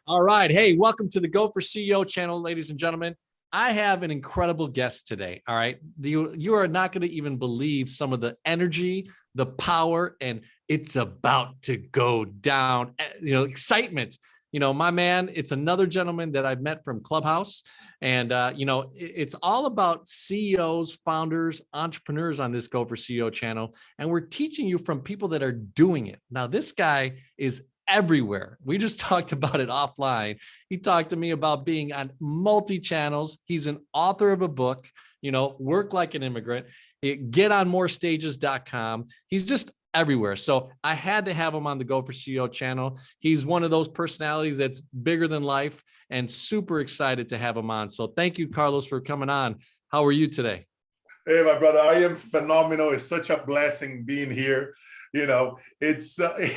All right. Hey, welcome to the Go4Ceo Channel, ladies and gentlemen. I have an incredible guest today. All right. You are not going to even believe some of the energy, the power, and it's about to go down, excitement. My man, it's another gentleman that I've met from Clubhouse. And, it's all about CEOs, founders, entrepreneurs on this Go4Ceo channel. And we're teaching you from people that are doing it. Now, this guy is everywhere. We just talked about it offline. He talked to me about being on multi-channels. He's an author of a book, Work Like an Immigrant, getonmorestages.com. He's just everywhere. So I had to have him on the Go4Ceo channel. He's one of those personalities that's bigger than life and super excited to have him on. So thank you, Carlos, for coming on. How are you today? Hey, my brother, I am phenomenal. It's such a blessing being here. It's I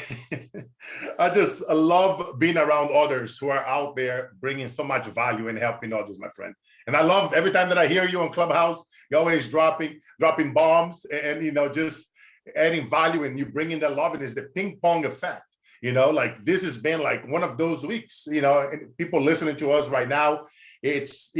love being around others who are out there bringing so much value and helping others, my friend. And I love every time that I hear you on Clubhouse, you're always dropping bombs and just adding value, and you bringing that love. And it's the ping pong effect. Like this has been like one of those weeks, and people listening to us right now, it's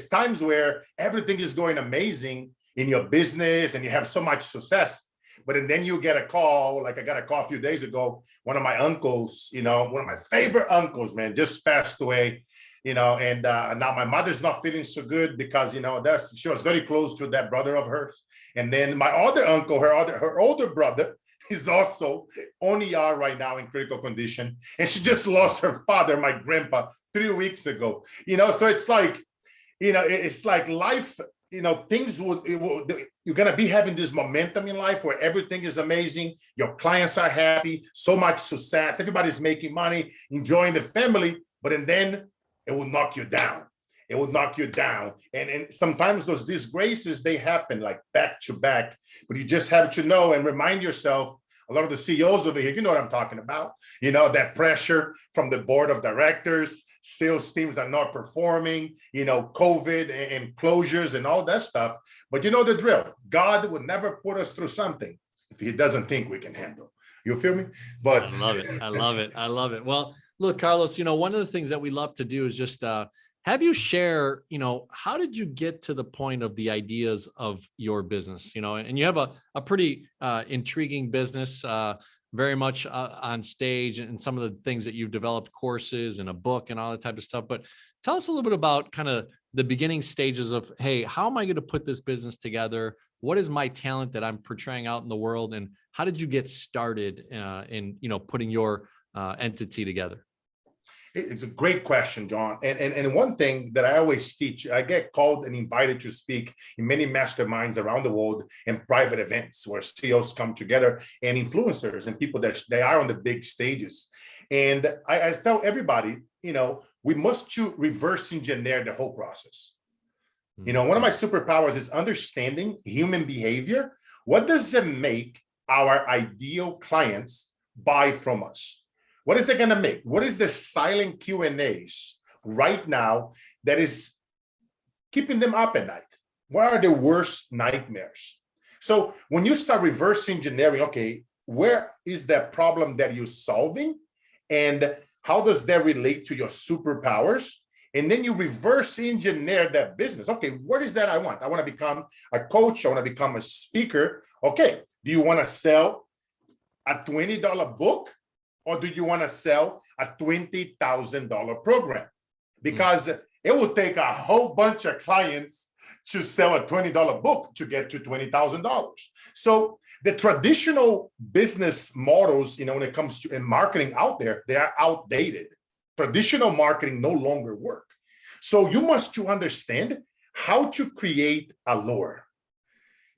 times where everything is going amazing in your business and you have so much success. But then you get a call, like I got a call a few days ago. One of my uncles, one of my favorite uncles, man, just passed away, and now my mother's not feeling so good because, she was very close to that brother of hers. And then my other uncle, her older brother, is also on ER right now in critical condition. And she just lost her father, my grandpa, 3 weeks ago. So it's like, it's like life, things you're going to be having this momentum in life where everything is amazing. Your clients are happy, so much success. Everybody's making money, enjoying the family, but then it will knock you down. It will knock you down. And sometimes those disgraces, they happen like back to back, but you just have to know and remind yourself. A lot of the CEOs over here, you know what I'm talking about, that pressure from the board of directors, sales teams are not performing, COVID and closures and all that stuff. But you know the drill. God would never put us through something if he doesn't think we can handle. You feel me? But I love it. I love it. I love it. Well, look, Carlos, one of the things that we love to do is just have you share, how did you get to the point of the ideas of your business, and you have a pretty intriguing business, very much on stage, and some of the things that you've developed, courses and a book and all that type of stuff. But tell us a little bit about kind of the beginning stages of, hey, how am I going to put this business together? What is my talent that I'm portraying out in the world? And how did you get started in, putting your entity together? It's a great question, John. And one thing that I always teach, I get called and invited to speak in many masterminds around the world and private events where CEOs come together and influencers and people that they are on the big stages. And I tell everybody, we must reverse engineer the whole process. One of my superpowers is understanding human behavior. What does it make our ideal clients buy from us? What is it going to make? What is the silent Q&As right now that is keeping them up at night? What are the worst nightmares? So when you start reverse engineering, okay, where is that problem that you're solving? And how does that relate to your superpowers? And then you reverse engineer that business. Okay, what is that I want? I want to become a coach. I want to become a speaker. Okay, do you want to sell a $20 book? Or do you want to sell a $20,000 program? Because it will take a whole bunch of clients to sell a $20 book to get to $20,000. So the traditional business models, when it comes to marketing out there, they are outdated. Traditional marketing no longer work. So you must understand how to create a lure.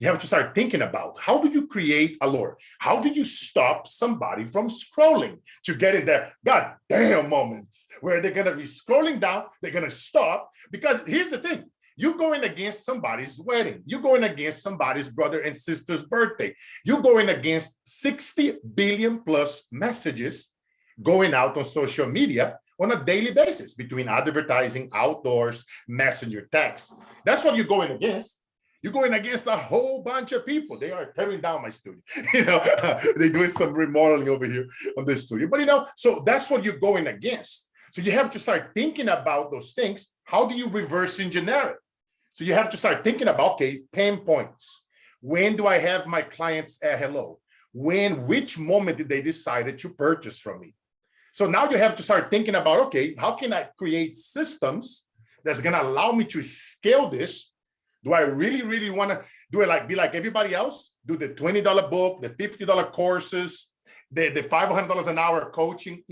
You have to start thinking about, how do you create a lure? How do you stop somebody from scrolling to get in that goddamn moments where they're going to be scrolling down, they're going to stop? Because here's the thing, you're going against somebody's wedding. You're going against somebody's brother and sister's birthday. You're going against 60 billion plus messages going out on social media on a daily basis between advertising, outdoors, messenger texts. That's what you're going against. You're going against a whole bunch of people. They are tearing down my studio. They're doing some remodeling over here on this studio. But so that's what you're going against. So you have to start thinking about those things. How do you reverse engineer it? So you have to start thinking about, okay, pain points. When do I have my clients at hello? Which moment did they decide to purchase from me? So now you have to start thinking about, okay, how can I create systems that's going to allow me to scale this? Do I really, really want to do it like, be like everybody else? Do the $20 book, the $50 courses, the $500 an hour coaching,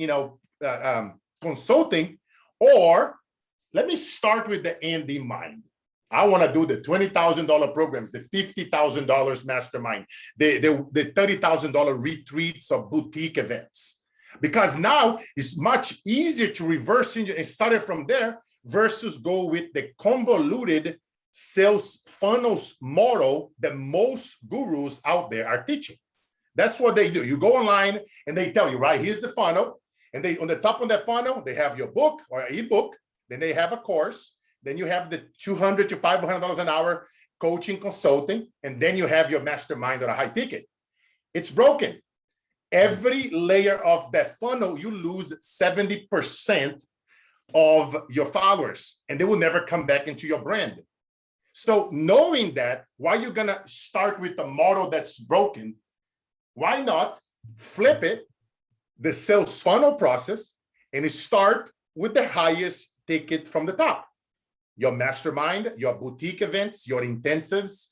consulting, or let me start with the end in mind. I want to do the $20,000 programs, the $50,000 mastermind, the $30,000 retreats or boutique events. Because now it's much easier to reverse engineer and start it from there versus go with the convoluted sales funnels model that most gurus out there are teaching. That's what they do. You go online and they tell you, right, here's the funnel. And they on the top of that funnel, they have your book or ebook. Then they have a course. Then you have the $200 to $500 an hour coaching consulting. And then you have your mastermind or a high ticket. It's broken. Every layer of that funnel, you lose 70% of your followers, and they will never come back into your brand. So knowing that, why you're going to start with the model that's broken, why not flip it, the sales funnel process, and start with the highest ticket from the top? Your mastermind, your boutique events, your intensives,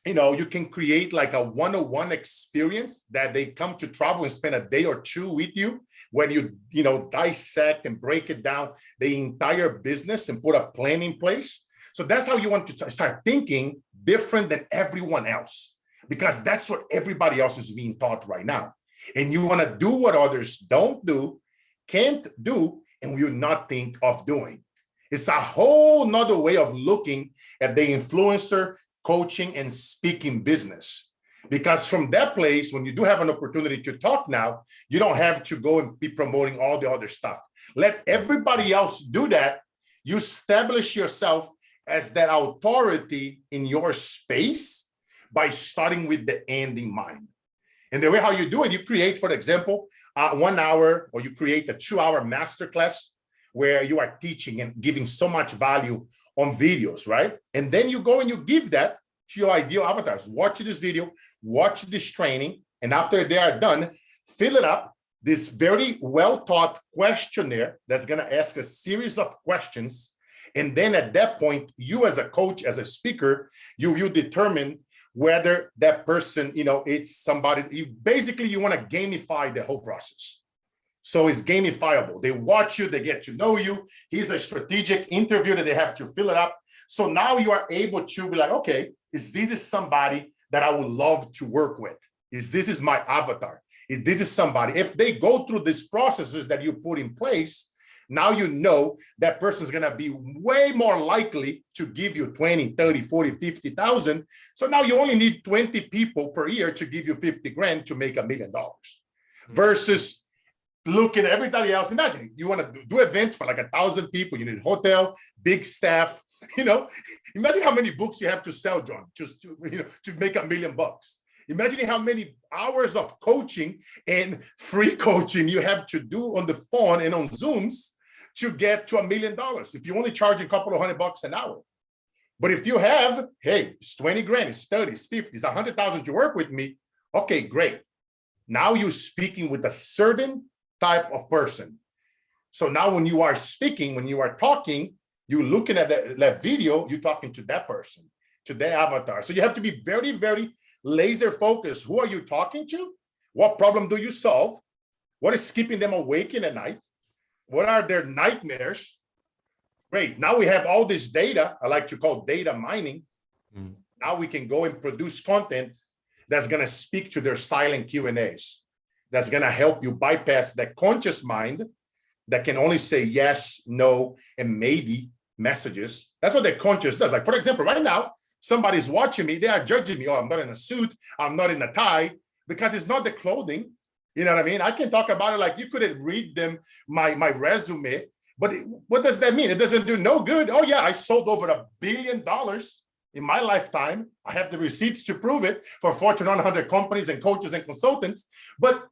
you can create like a one-on-one experience that they come to travel and spend a day or two with you when you dissect and break it down the entire business and put a plan in place. So that's how you want to start thinking different than everyone else, because that's what everybody else is being taught right now. And you want to do what others don't do, can't do, and will not think of doing. It's a whole nother way of looking at the influencer coaching and speaking business. Because from that place, when you do have an opportunity to talk now, you don't have to go and be promoting all the other stuff. Let everybody else do that. You establish yourself as that authority in your space by starting with the end in mind. And the way how you do it, you create, for example, 1 hour, or you create a 2-hour masterclass where you are teaching and giving so much value on videos, right? And then you go and you give that to your ideal avatars. Watch this video, watch this training, and after they are done, fill it up, this very well-taught questionnaire that's gonna ask a series of questions. And then at that point, you as a coach, as a speaker, you determine whether that person, it's somebody, you wanna gamify the whole process. So it's gamifiable. They watch you, they get to know you. Here's a strategic interview that they have to fill it up. So now you are able to be like, okay, this is somebody that I would love to work with. This is my avatar. This is somebody. If they go through these processes that you put in place, now you know that person is going to be way more likely to give you 20, 30, 40, 50,000. So now you only need 20 people per year to give you 50 grand to make $1 million versus looking at everybody else. Imagine you want to do events for like 1,000 people. You need a hotel, big staff. Imagine how many books you have to sell, John, just to make $1 million. Imagine how many hours of coaching and free coaching you have to do on the phone and on Zooms to get to $1 million. If you only charge a couple of $100 an hour. But if you have, hey, it's 20 grand, it's 30, it's 50, it's 100,000 to work with me. Okay, great. Now you're speaking with a certain type of person. So now when you are speaking, when you are talking, you're looking at that video, you're talking to that person, to their avatar. So you have to be very, very laser focused. Who are you talking to? What problem do you solve? What is keeping them awake in the night? What are their nightmares? Great. Now we have all this data. I like to call data mining. Now we can go and produce content that's going to speak to their silent Q&As. That's going to help you bypass that conscious mind that can only say yes, no, and maybe messages. That's what the conscious does. Like, for example, right now, somebody's watching me. They are judging me. Oh, I'm not in a suit. I'm not in a tie, because it's not the clothing. You know what I mean? I can talk about it like you couldn't read them, my resume. But what does that mean? It doesn't do no good. Oh, yeah, I sold over $1 billion in my lifetime. I have the receipts to prove it for Fortune 100 companies and coaches and consultants. But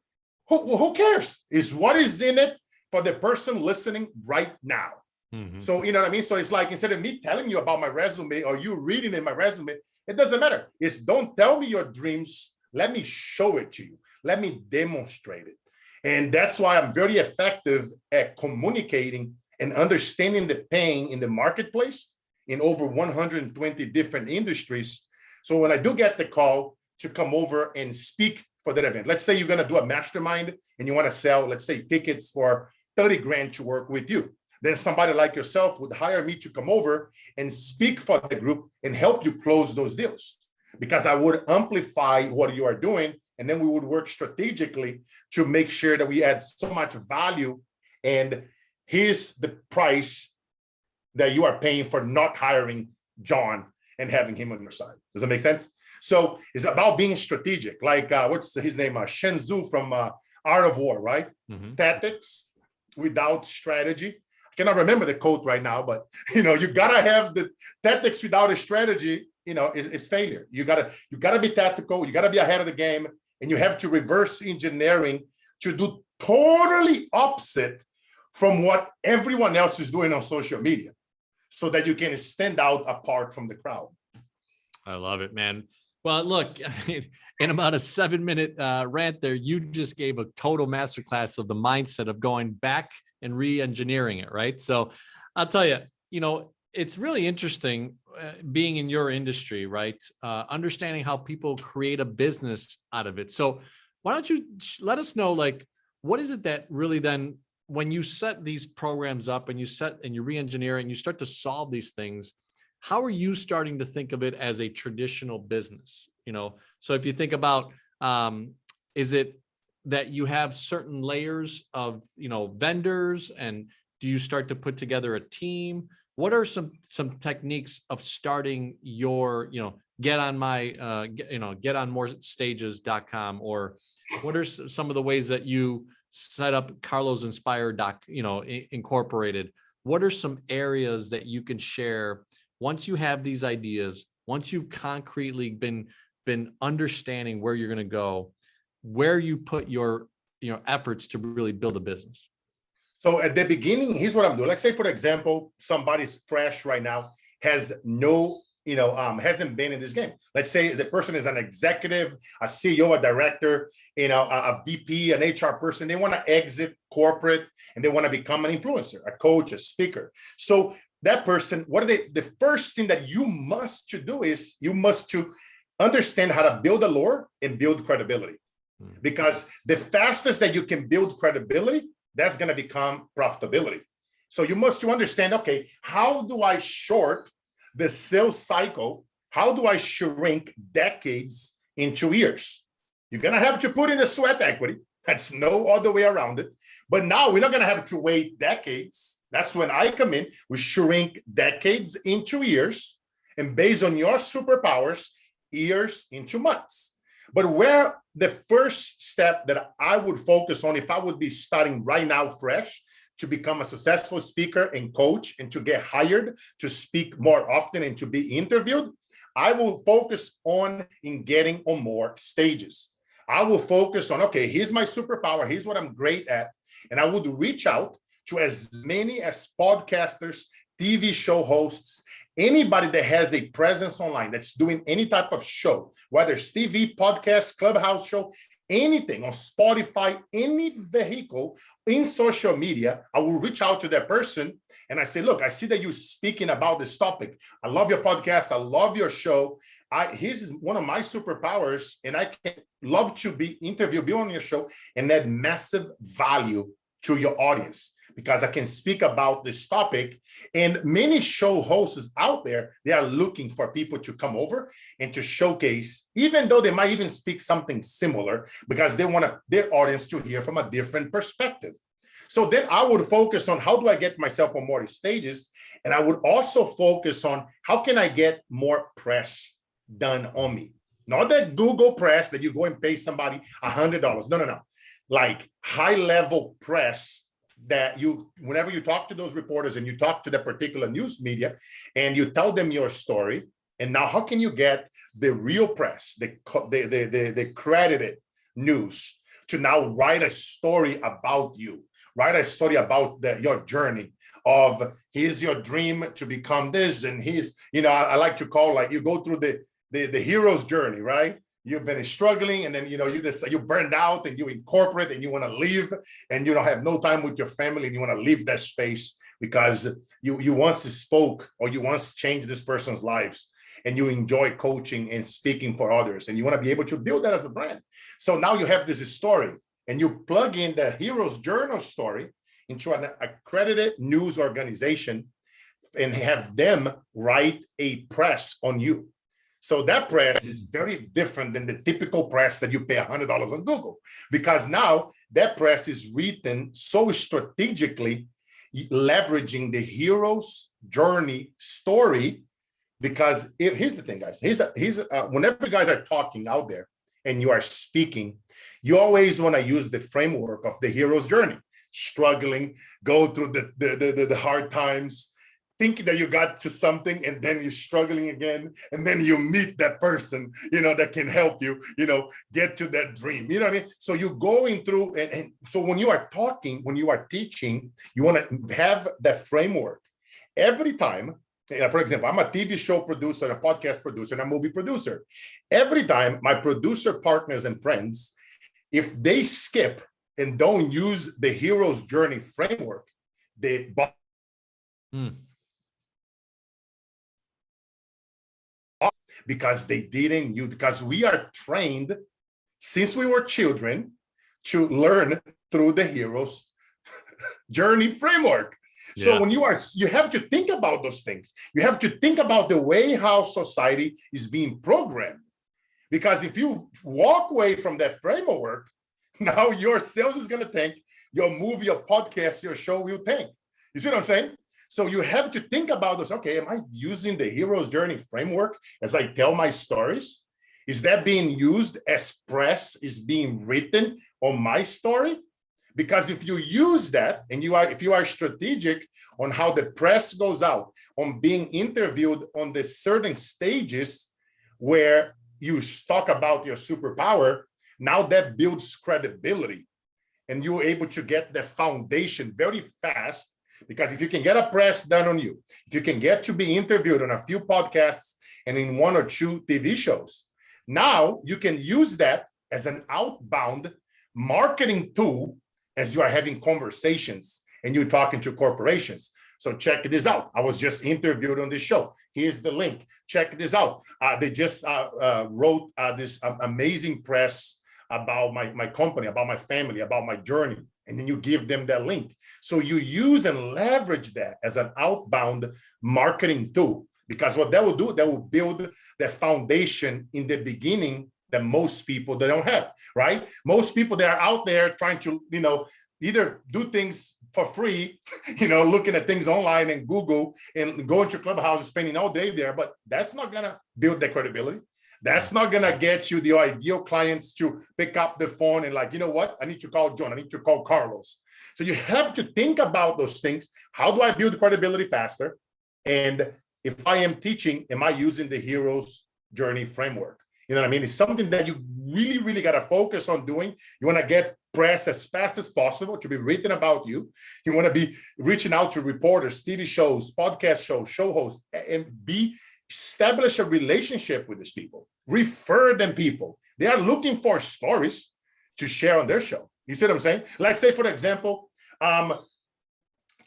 who cares? Is what is in it for the person listening right now. Mhm. So, you know what I mean? So it's like, instead of me telling you about my resume or you reading in my resume, it doesn't matter. It's don't tell me your dreams. Let me show it to you. Let me demonstrate it. And that's why I'm very effective at communicating and understanding the pain in the marketplace in over 120 different industries. So when I do get the call to come over and speak for that event, let's say you're going to do a mastermind and you want to sell, let's say, tickets for 30 grand to work with you. Then somebody like yourself would hire me to come over and speak for the group and help you close those deals, because I would amplify what you are doing. And then we would work strategically to make sure that we add so much value. And here's the price that you are paying for not hiring John and having him on your side. Does that make sense? So it's about being strategic. Like, what's his name? Shen Tzu from Art of War, right? Mhm. Tactics without strategy. I cannot remember the quote right now, but you gotta have the tactics without a strategy. Is failure. You gotta be tactical. You gotta be ahead of the game, and you have to reverse engineering to do totally opposite from what everyone else is doing on social media, so that you can stand out apart from the crowd. I love it, man. Well, look, I mean, in about a 7-minute rant there, you just gave a total masterclass of the mindset of going back and re-engineering it, right? So I'll tell you, it's really interesting being in your industry, right? Understanding how people create a business out of it. So why don't you let us know, like, what is it that really then, when you set these programs up and you re-engineer and you start to solve these things, how are you starting to think of it as a traditional business? So if you think about, is it that you have certain layers of, vendors, and do you start to put together a team? What are some techniques of starting your, get on more stages.com, or what are some of the ways that you set up Carlos Inspire Incorporated? What are some areas that you can share once you have these ideas, once you've concretely been understanding where you're going to go, where you put your efforts to really build a business? So at the beginning, here's what I'm doing. Let's say, for example, somebody's fresh right now, has no, hasn't been in this game. Let's say the person is an executive, a CEO, a director, a VP, an HR person. They want to exit corporate and they want to become an influencer, a coach, a speaker. So that person, the first thing that you must to do is you must to understand how to build allure and build credibility. Because the fastest that you can build credibility, that's going to become profitability. So you must to understand, okay, how do I short the sales cycle? How do I shrink decades into years? You're going to have to put in the sweat equity. That's no other way around it. But now we're not going to have to wait decades. That's when I come in. We shrink decades into years, and based on your superpowers, years into months. But where the first step that I would focus on, if I would be starting right now fresh to become a successful speaker and coach and to get hired to speak more often and to be interviewed, I will focus on in getting on more stages. I will focus on, okay, here's my superpower. Here's what I'm great at. And I would reach out to as many as podcasters, TV show hosts, anybody that has a presence online that's doing any type of show, whether it's TV, podcast, clubhouse show, anything on Spotify, any vehicle in social media. I will reach out to that person and I say, look, I see that you're speaking about this topic. I love your podcast. I love your show. Here's one of my superpowers, and I can love to be interviewed, be on your show, and add massive value to your audience, because I can speak about this topic. And many show hosts out there, they are looking for people to come over and to showcase, even though they might even speak something similar, because they want their audience to hear from a different perspective. So then I would focus on, how do I get myself on more stages? And I would also focus on, how can I get more press done on me? Not that Google press that you go and pay somebody $100. No. Like high level press that whenever you talk to those reporters and you talk to the particular news media and you tell them your story, and now how can you get the real press, the credited news to now write a story about you, write a story about your journey of here's your dream to become this. And he's, I like to call, like, you go through the hero's journey, right? You've been struggling, and then you burned out, and you incorporate, and you want to leave, and you don't have no time with your family, and you want to leave that space because you once spoke, or you once changed this person's lives, and you enjoy coaching and speaking for others, and you want to be able to build that as a brand. So now you have this story, and you plug in the hero's journal story into an accredited news organization and have them write a press on you. So that press is very different than the typical press that you pay $100 on Google, because now that press is written so strategically, leveraging the hero's journey story. Because here's the thing, guys, whenever you guys are talking out there and you are speaking, you always want to use the framework of the hero's journey, struggling, go through the hard times, thinking that you got to something, and then you're struggling again, and then you meet that person, that can help you, get to that dream. You know what I mean? So you're going through, and so when you are talking, when you are teaching, you want to have that framework every time. For example, I'm a TV show producer, a podcast producer, and a movie producer. Every time my producer partners and friends, if they skip and don't use the hero's journey framework, they because they didn't use, because we are trained since we were children to learn through the hero's journey framework. So when you have to think about those things. You have to think about the way how society is being programmed. Because if you walk away from that framework, now your sales is going to tank, your movie, your podcast, your show will tank. You see what I'm saying? So you have to think about this. Okay, am I using the hero's journey framework as I tell my stories? Is that being used as press is being written on my story? Because if you use that, and if you are strategic on how the press goes out, on being interviewed on the certain stages where you talk about your superpower, now that builds credibility, and you're able to get the foundation very fast. Because if you can get a press done on you, if you can get to be interviewed on a few podcasts and in 1 or 2 TV shows, now you can use that as an outbound marketing tool as you are having conversations and you're talking to corporations. So check this out. I was just interviewed on this show. Here's the link. Check this out. They just wrote this amazing press about my company, about my family, about my journey. And then you give them that link. So you use and leverage that as an outbound marketing tool, because what that will do, that will build the foundation in the beginning that most people, they don't have, right? Most people, they are out there trying to, either do things for free, looking at things online and Google and going to Clubhouse and spending all day there, but that's not gonna build the credibility. That's not gonna get you the ideal clients to pick up the phone and like, you know what? I need to call John, I need to call Carlos. So you have to think about those things. How do I build credibility faster? And if I am teaching, am I using the hero's journey framework? You know what I mean? It's something that you really, really got to focus on doing. You want to get press as fast as possible to be written about you. You want to be reaching out to reporters, TV shows, podcast shows, show hosts, and establish a relationship with these people. Refer them people. They are looking for stories to share on their show. You see what I'm saying? Like say, for example,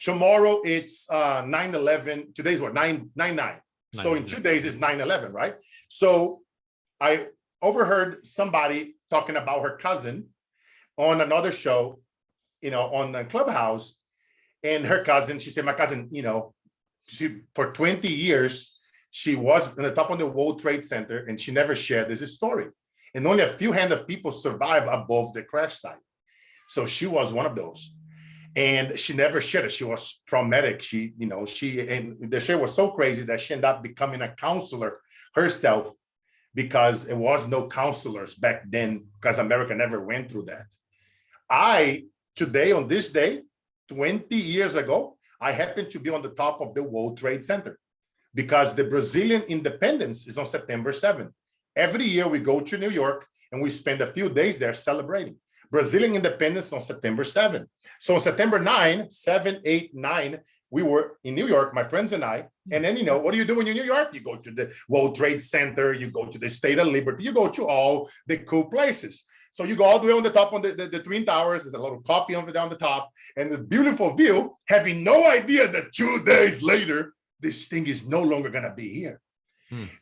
tomorrow it's 9/11. Today's what? 9/9. So in 2 days it's 9/11, right? So I overheard somebody talking about her cousin on another show, on the Clubhouse, and her cousin, she said, my cousin, she, for 20 years, she was on the top of the World Trade Center and she never shared this story. And only a few handful of people survived above the crash site. So she was one of those. And she never shared it. She was traumatic. And the share was so crazy that she ended up becoming a counselor herself, because it was no counselors back then, because America never went through that. Today, on this day, 20 years ago, I happened to be on the top of the World Trade Center, because the Brazilian independence is on September 7th. Every year we go to New York and we spend a few days there celebrating. Brazilian independence on September 7. So on September 9, 7, 8, 9, we were in New York, my friends and I. And then, what do you do when you're in New York? You go to the World Trade Center, you go to the State of Liberty, you go to all the cool places. So you go all the way on the top on the Twin Towers. There's a little coffee on the top and the beautiful view, having no idea that 2 days later, this thing is no longer going to be here.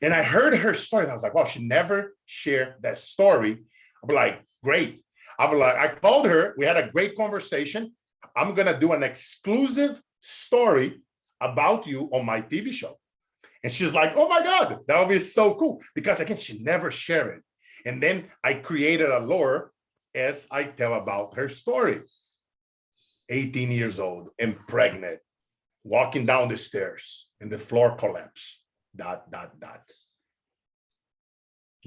And I heard her story and I was like, wow, she never shared that story. I'm like, great. I called her. We had a great conversation. I'm going to do an exclusive story about you on my TV show. And she's like, oh my God, that would be so cool. Because again, she never shared it. And then I created a lore as I tell about her story. 18 years old and pregnant, walking down the stairs and the floor collapsed. ... Wow.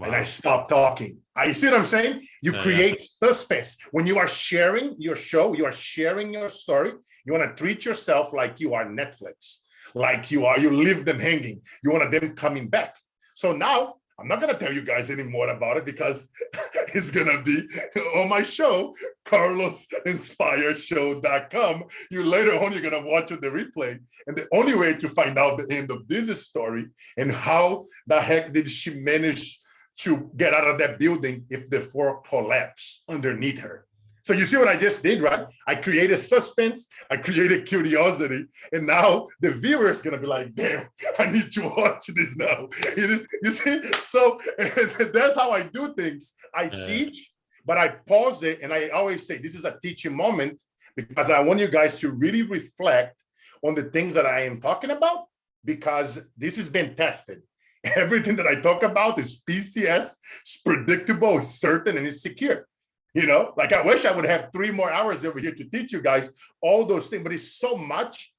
And I stopped talking. I see what I'm saying? You create suspense. When you are sharing your show, you are sharing your story. You want to treat yourself like you are Netflix, like you leave them hanging. You want them coming back. So now I'm not going to tell you guys any more about it because it's going to be on my show, carlosinspireshow.com. You later on, you're going to watch the replay. And the only way to find out the end of this story and how the heck did she manage to get out of that building if the floor collapsed underneath her. So you see what I just did, right? I created suspense, I created curiosity, and now the viewer is gonna be like, damn, I need to watch this now. You see? So that's how I do things. I teach, but I pause it, and I always say, this is a teaching moment because I want you guys to really reflect on the things that I am talking about because this has been tested. Everything that I talk about is PCS, it's predictable, it's certain, and it's secure. Like I wish I would have 3 more hours over here to teach you guys all those things, but it's so much,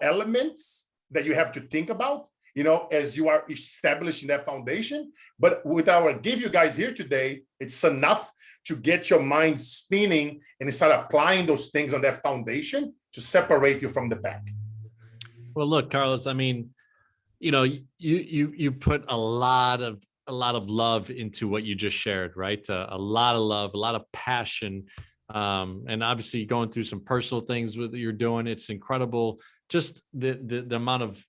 elements that you have to think about, as you are establishing that foundation. But with our give you guys here today, it's enough to get your mind spinning and start applying those things on that foundation to separate you from the pack. Well, look, Carlos, I mean, you put a lot of love into what you just shared, right? A lot of love, a lot of passion. And obviously going through some personal things with you're doing. It's incredible. Just the amount of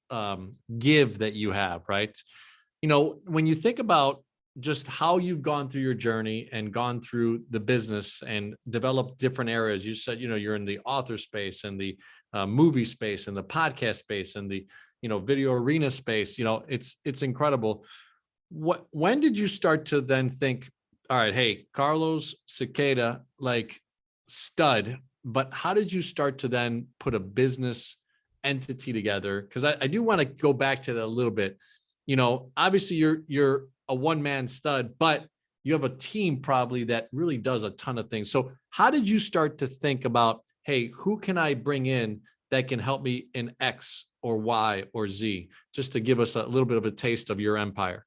give that you have, right? When you think about just how you've gone through your journey and gone through the business and developed different areas. You said, you're in the author space and the movie space and the podcast space and the, video arena space. It's incredible. When did you start to then think, all right, hey, Carlos Siqueira, like stud, but how did you start to then put a business entity together? Because I do want to go back to that a little bit. Obviously you're a one-man stud, but you have a team probably that really does a ton of things. So how did you start to think about, hey, who can I bring in that can help me in X or Y or Z, just to give us a little bit of a taste of your empire?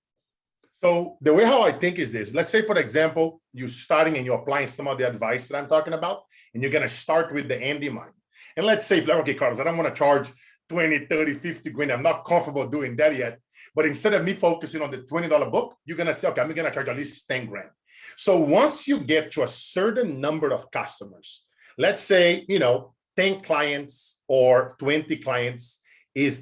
So the way how I think is this, let's say, for example, you're starting and you're applying some of the advice that I'm talking about, and you're going to start with the end in mind. And let's say, okay, Carlos, I don't want to charge 20, 30, 50 grand. I'm not comfortable doing that yet. But instead of me focusing on the $20 book, you're going to say, okay, I'm going to charge at least 10 grand. So once you get to a certain number of customers, let's say, 10 clients or 20 clients,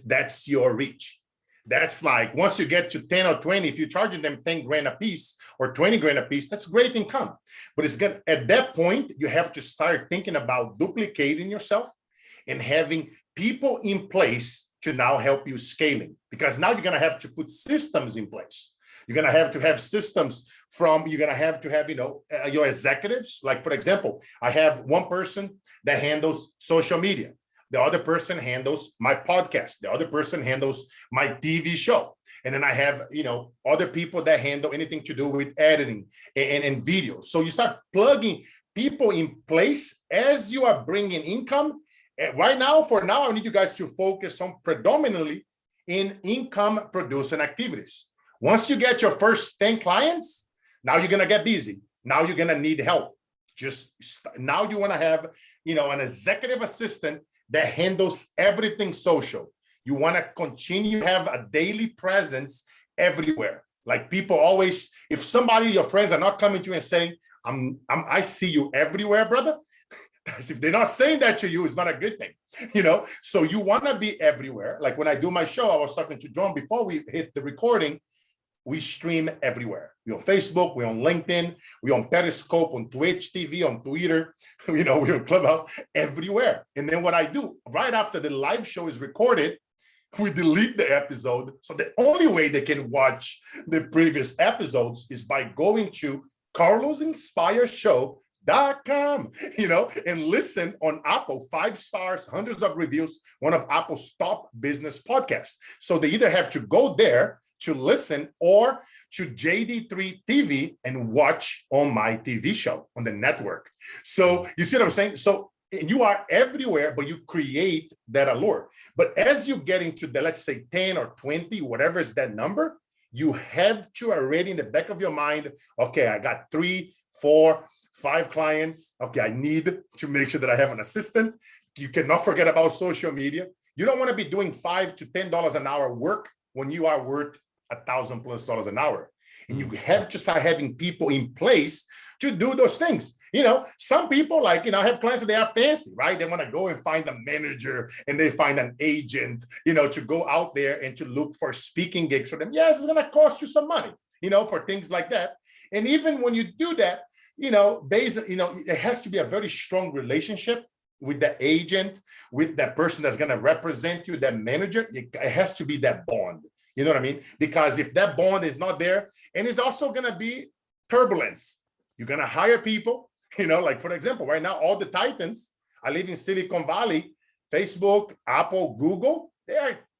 that's your reach. That's like, once you get to 10 or 20, if you're charging them 10 grand a piece or 20 grand a piece, that's great income. But it's good. At that point, you have to start thinking about duplicating yourself and having people in place to now help you scaling, because now you're going to have to put systems in place. You're going to have systems you're going to have, your executives. Like, for example, I have one person that handles social media. The other person handles my podcast. The other person handles my TV show. And then I have, other people that handle anything to do with editing and video. So you start plugging people in place as you are bringing income. Right now, I need you guys to focus on predominantly in income producing activities. Once you get your first 10 clients, now you're going to get busy. Now you're going to need help. Now you want to have, an executive assistant that handles everything social. You want to continue to have a daily presence everywhere. Like, people always, if somebody, your friends are not coming to you and saying, I see you everywhere, brother. If they're not saying that to you, it's not a good thing, So you want to be everywhere. Like when I do my show, I was talking to John before we hit the recording. We stream everywhere. We're on Facebook, we're on LinkedIn, we're on Periscope, on Twitch TV, on Twitter, we're on Clubhouse, everywhere. And then what I do, right after the live show is recorded, we delete the episode. So the only way they can watch the previous episodes is by going to carlosinspireshow.com, and listen on Apple, 5 stars, hundreds of reviews, one of Apple's top business podcasts. So they either have to go there to listen or to JD3 TV and watch on my TV show on the network. So you see what I'm saying? So you are everywhere, but you create that allure. But as you get into the, let's say 10 or 20, whatever is that number, you have to already in the back of your mind, okay, I got 3, 4, 5 clients. Okay, I need to make sure that I have an assistant. You cannot forget about social media. You don't want to be doing $5 to $10 an hour work when you are worth $1,000+ an hour. And you have to start having people in place to do those things. Some people I have clients that they are fancy, right? They want to go and find a manager and they find an agent, to go out there and to look for speaking gigs for them. Yes, it's going to cost you some money, for things like that. And even when you do that, it has to be a very strong relationship with the agent, with that person that's going to represent you, that manager. It has to be that bond. You know what I mean? Because if that bond is not there, and it's also going to be turbulence. You're going to hire people, like for example, right now, all the titans, I live in Silicon Valley, Facebook, Apple, Google,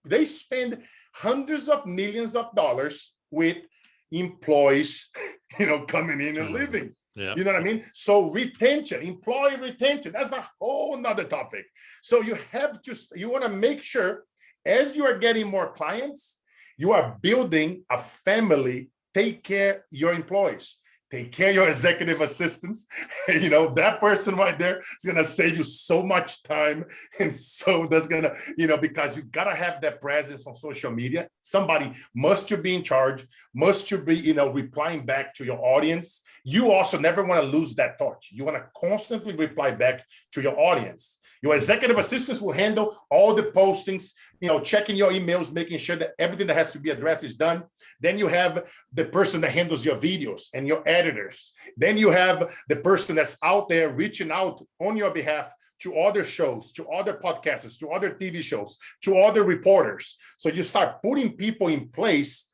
they spend hundreds of millions of dollars with employees, coming in and leaving. Yeah. You know what I mean? So retention, employee retention, that's a whole nother topic. So you want to make sure as you are getting more clients, you are building a family. Take care of your employees. Take care of your executive assistants. That person right there is going to save you so much time. And so that's going to, because you got to have that presence on social media. Somebody must you be in charge, must you be, replying back to your audience. You also never want to lose that touch. You want to constantly reply back to your audience. Your executive assistants will handle all the postings, checking your emails, making sure that everything that has to be addressed is done. Then you have the person that handles your videos and your editors. Then you have the person that's out there reaching out on your behalf to other shows, to other podcasters, to other TV shows, to other reporters. So you start putting people in place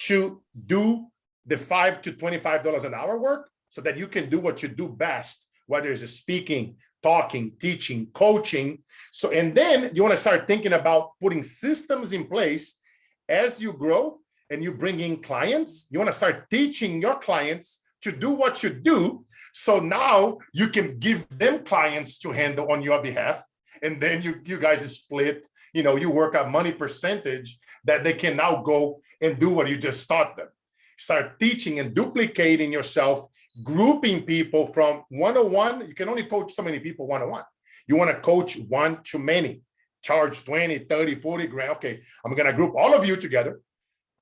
to do the $5 to $25 an hour work so that you can do what you do best, whether it's speaking, talking, teaching, coaching. So, and then you want to start thinking about putting systems in place as you grow and you bring in clients. You want to start teaching your clients to do what you do. So now you can give them clients to handle on your behalf. And then you guys split, you work a money percentage that they can now go and do what you just taught them. Start teaching and duplicating yourself, grouping people from one-on-one. You can only coach so many people one-on-one. You want to coach one too many, charge 20, 30, 40 grand. Okay, I'm going to group all of you together,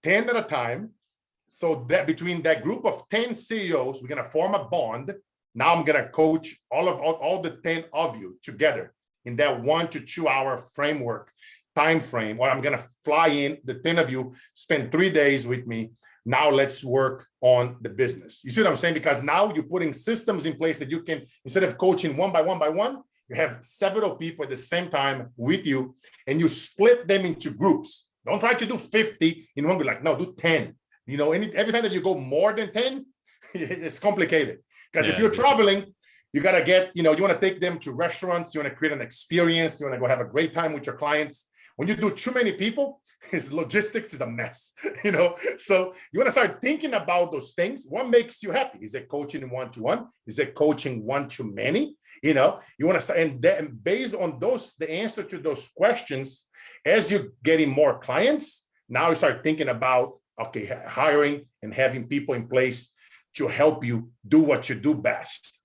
10 at a time. So that between that group of 10 CEOs, we're going to form a bond. Now I'm going to coach all the 10 of you together in that 1 to 2 hour framework, time frame, or I'm going to fly in, the 10 of you, spend 3 days with me. Now let's work on the business. You see what I'm saying? Because now you're putting systems in place that you can, instead of coaching one by one, you have several people at the same time with you, and you split them into groups. Don't try to do 50 in one group. No, do 10. Every time that you go more than 10, it's complicated. Because if you're traveling, you got to get, you want to take them to restaurants. You want to create an experience. You want to go have a great time with your clients. When you do too many people, his logistics is a mess, So you want to start thinking about those things. What makes you happy? Is it coaching one-to-one? Is it coaching one-to-many? You want to start, and then based on the answer to those questions, as you're getting more clients, now you start thinking about, okay, hiring and having people in place to help you do what you do best.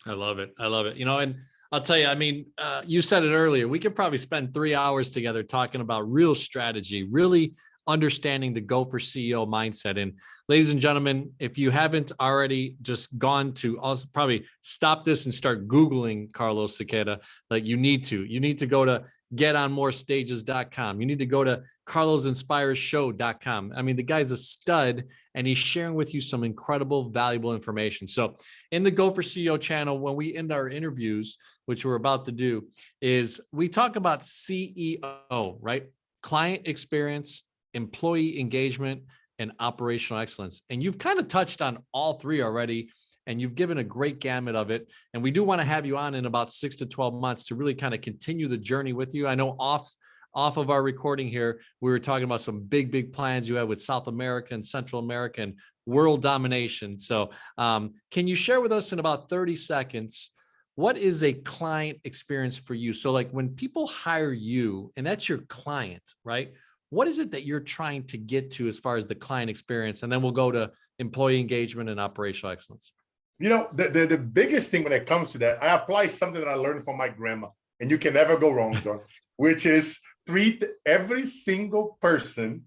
I love it. And I'll tell you, you said it earlier, we could probably spend 3 hours together talking about real strategy, really understanding the Go4CEO mindset. And ladies and gentlemen, if you haven't already just gone to also probably stop this and start Googling Carlos Siqueira, like you need to go to getonmorestages.com. You need to go to carlosinspireshow.com. I mean, the guy's a stud and he's sharing with you some incredible, valuable information. So in the Go4Ceo channel, when we end our interviews, which we're about to do, is we talk about CEO, right? Client experience, employee engagement, and operational excellence. And you've kind of touched on all three already, and you've given a great gamut of it. And we do want to have you on in about 6 to 12 months to really kind of continue the journey with you. I know off of our recording here, we were talking about some big plans you have with South America and Central America and world domination. So can you share with us in about 30 seconds, what is a client experience for you? So like when people hire you and that's your client, right? What is it that you're trying to get to as far as the client experience? And then we'll go to employee engagement and operational excellence. You know, the biggest thing when it comes to that, I apply something that I learned from my grandma, and you can never go wrong, John, which is treat every single person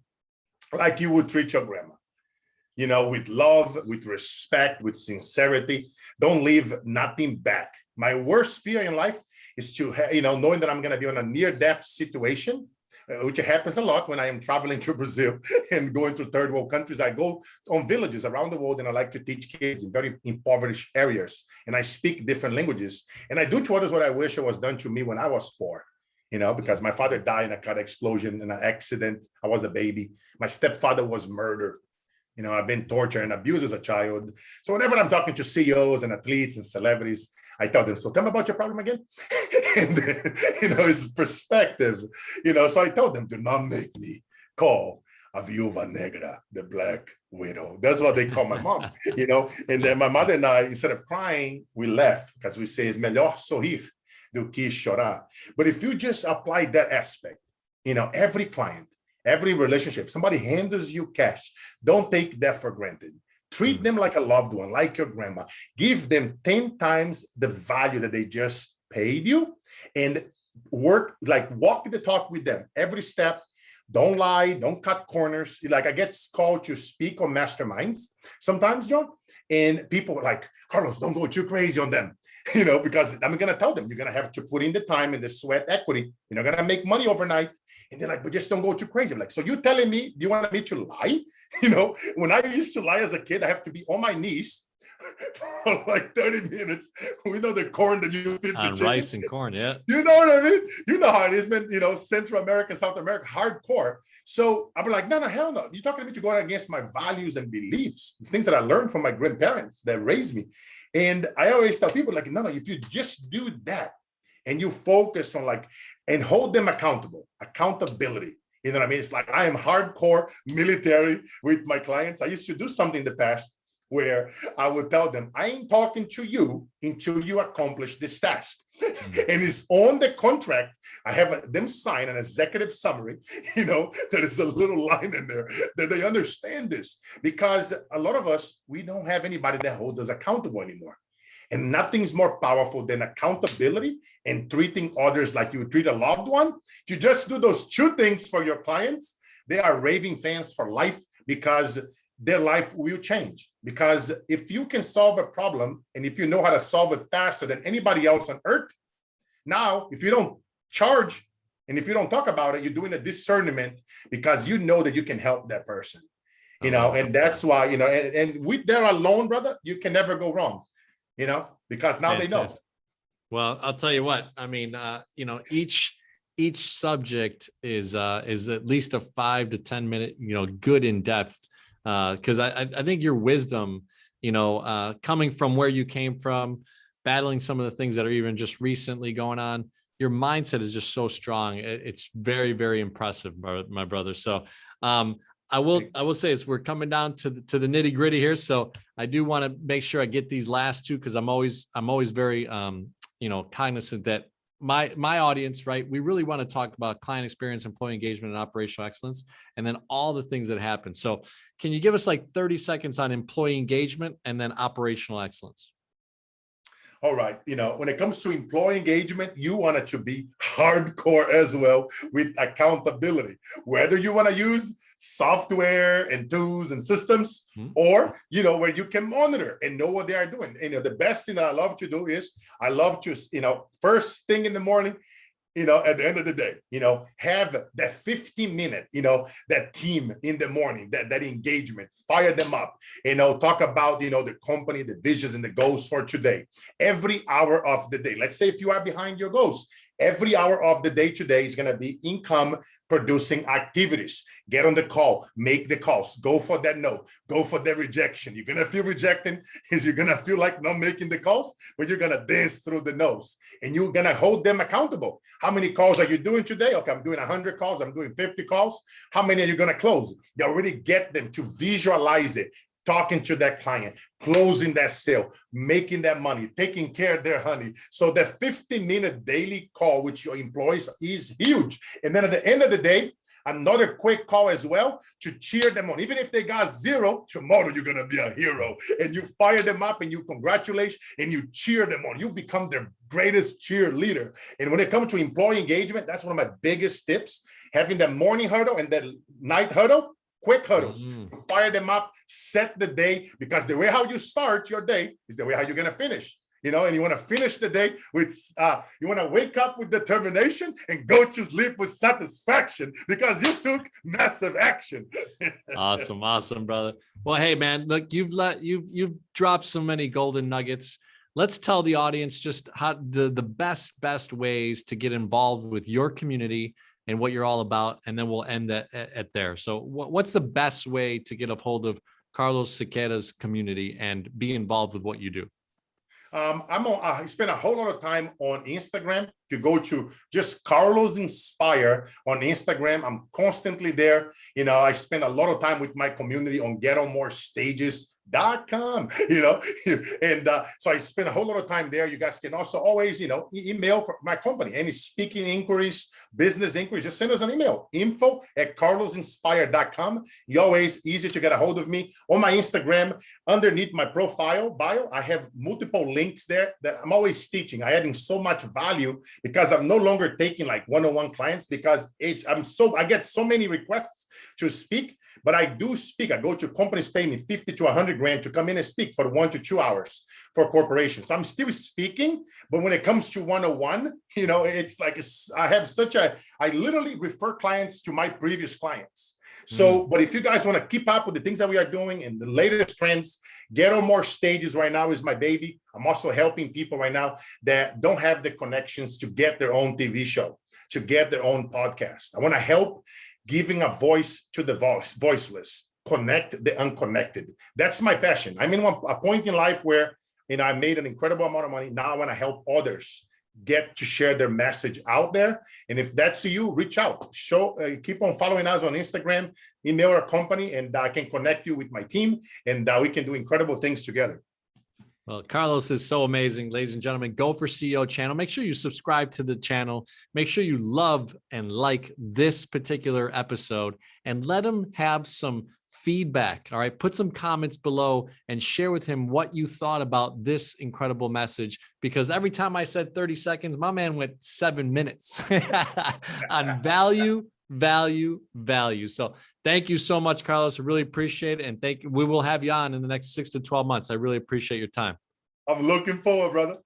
like you would treat your grandma. You know, with love, with respect, with sincerity. Don't leave nothing back. My worst fear in life is to, knowing that I'm going to be on a near-death situation, which happens a lot when I am traveling to Brazil and going to third world countries. I go on villages around the world and I like to teach kids in very impoverished areas. And I speak different languages. And I do to others what I wish it was done to me when I was poor, because my father died in a car explosion in an accident. I was a baby. My stepfather was murdered. I've been tortured and abused as a child. So whenever I'm talking to CEOs and athletes and celebrities, I tell them, so tell me about your problem again. And, it's perspective, so I tell them, do not make me call a viuva negra, the black widow. That's what they call my mom, And then my mother and I, instead of crying, we laugh because we say, es melhor sorrir do que chorar. But if you just apply that aspect, every client, every relationship, somebody hands you cash, don't take that for granted. Treat them like a loved one, like your grandma. Give them 10 times the value that they just paid you, and walk the talk with them every step. Don't lie, don't cut corners. I get called to speak on masterminds sometimes, John, and people are like, Carlos, don't go too crazy on them, because I'm going to tell them, you're going to have to put in the time and the sweat equity. You're not going to make money overnight. And they're like, but just don't go too crazy. I'm like, so you're telling me, do you want me to lie? When I used to lie as a kid, I have to be on my knees for like 30 minutes. We know the corn that you feed the chicken. Rice and corn, yeah. You know what I mean? You know how it is, man, Central America, South America, hardcore. So I'm like, no, hell no. You're talking to me to go against my values and beliefs, things that I learned from my grandparents that raised me. And I always tell people like, no, if you just do that and you focus on and hold them accountability. You know what I mean? It's like I am hardcore military with my clients. I used to do something in the past where I would tell them, I ain't talking to you until you accomplish this task. And it's on the contract. I have them sign an executive summary, that is a little line in there that they understand this, because a lot of us, we don't have anybody that holds us accountable anymore. And nothing's more powerful than accountability and treating others like you would treat a loved one. If you just do those two things for your clients, they are raving fans for life, because their life will change. Because if you can solve a problem and if you know how to solve it faster than anybody else on earth, now, if you don't charge and if you don't talk about it, you're doing a discernment, because you know that you can help that person, and that's why, and with their alone, brother, you can never go wrong. Because now they know. Well, I'll tell you what, I mean, each subject is at least a 5 to 10 minute, good in depth. Cause I think your wisdom, coming from where you came from, battling some of the things that are even just recently going on, your mindset is just so strong. It's very, very impressive, my brother. So, I will say is we're coming down to the nitty gritty here. So I do want to make sure I get these last two, because I'm always very cognizant that my audience, right? We really want to talk about client experience, employee engagement, and operational excellence, and then all the things that happen. So can you give us 30 seconds on employee engagement and then operational excellence? All right. When it comes to employee engagement, you want it to be hardcore as well with accountability. Whether you want to use software and tools and systems, or where you can monitor and know what they are doing. The best thing that I love to do is I love to, first thing in the morning, at the end of the day, have that 15-minute, that team in the morning, that engagement, fire them up, talk about, the company, the visions and the goals for today. Every hour of the day, let's say if you are behind your goals, every hour of the day today is going to be income producing activities. Get on the call, make the calls, go for that no, go for the rejection. You're going to feel rejecting because you're going to feel like not making the calls, but you're going to dance through the no's and you're going to hold them accountable. How many calls are you doing today? Okay, I'm doing 100 calls. I'm doing 50 calls. How many are you going to close? You already get them to visualize it. Talking to that client, closing that sale, making that money, taking care of their honey. So the 15-minute daily call with your employees is huge. And then at the end of the day, another quick call as well to cheer them on. Even if they got 0, tomorrow you're going to be a hero. And you fire them up and you congratulate and you cheer them on. You become their greatest cheerleader. And when it comes to employee engagement, that's one of my biggest tips. Having that morning huddle and that night huddle, quick huddles, fire them up, set the day, because the way how you start your day is the way how you're going to finish. And you want to finish the day with, you want to wake up with determination and go to sleep with satisfaction because you took massive action. Awesome, brother. Well, hey, man, look, you've dropped so many golden nuggets. Let's tell the audience just how the best ways to get involved with your community and what you're all about, and then we'll end at there. So what's the best way to get a hold of Carlos Siqueira's community and be involved with what you do? I spend a whole lot of time on Instagram. If you go to just Carlos Inspire on Instagram, I'm constantly there. I spend a lot of time with my community on GetOnMoreStages.com, and so I spend a whole lot of time there. You guys can also always, email for my company, any speaking inquiries, business inquiries, just send us an email, info@carlosinspire.com. You're always easy to get a hold of me. On my Instagram, underneath my profile bio, I have multiple links there that I'm always teaching. I'm adding so much value because I'm no longer taking like one-on-one clients because I get so many requests to speak. But I do speak. I go to companies paying me 50 to 100 grand to come in and speak for 1 to 2 hours for corporations. So I'm still speaking, but when it comes to one-on-one, it's like I literally refer clients to my previous clients. So, but if you guys want to keep up with the things that we are doing and the latest trends, Get On More Stages right now is my baby. I'm also helping people right now that don't have the connections to get their own TV show, to get their own podcast. I want to help giving a voice to the voiceless, connect the unconnected. That's my passion. I'm in a point in life where, I made an incredible amount of money. Now I want to help others get to share their message out there. And if that's you, reach out. Keep on following us on Instagram, email our company, and I can connect you with my team, and we can do incredible things together. Well, Carlos is so amazing, ladies and gentlemen. Go4Ceo Channel. Make sure you subscribe to the channel. Make sure you love and like this particular episode, and let him have some feedback. All right. Put some comments below and share with him what you thought about this incredible message, because every time I said 30 seconds, my man went 7 minutes on value. So thank you so much, Carlos. I really appreciate it. And we will have you on in the next 6 to 12 months. I really appreciate your time. I'm looking forward, brother.